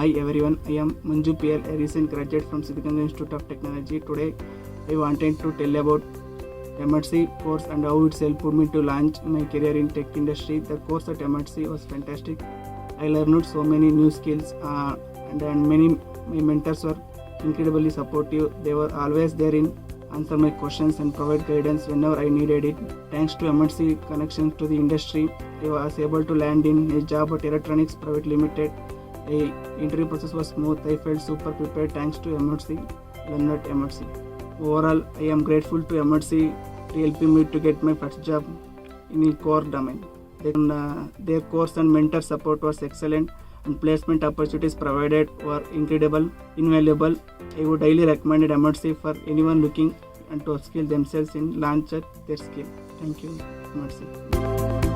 Hi everyone, I am Manju PL, a recent graduate from Siddhganga Institute of Technology. Today I wanted to tell about Emertxe course and how it's helped me to launch my career in tech industry. The course at Emertxe was fantastic. I learned so many new skills and my mentors were incredibly supportive. They were always there in answer my questions and provide guidance whenever I needed it. Thanks to Emertxe connections to the industry, I was able to land in a job at Aerotronix Private Limited. The interview process was smooth. I felt super prepared thanks to Emertxe. Learned at Emertxe. Overall, I am grateful to Emertxe to helping me to get my first job in a core domain. Their course and mentor support was excellent, and placement opportunities provided were incredible, invaluable. I would highly recommend Emertxe for anyone looking and to upskill themselves in launch their skill. Thank you, Emertxe.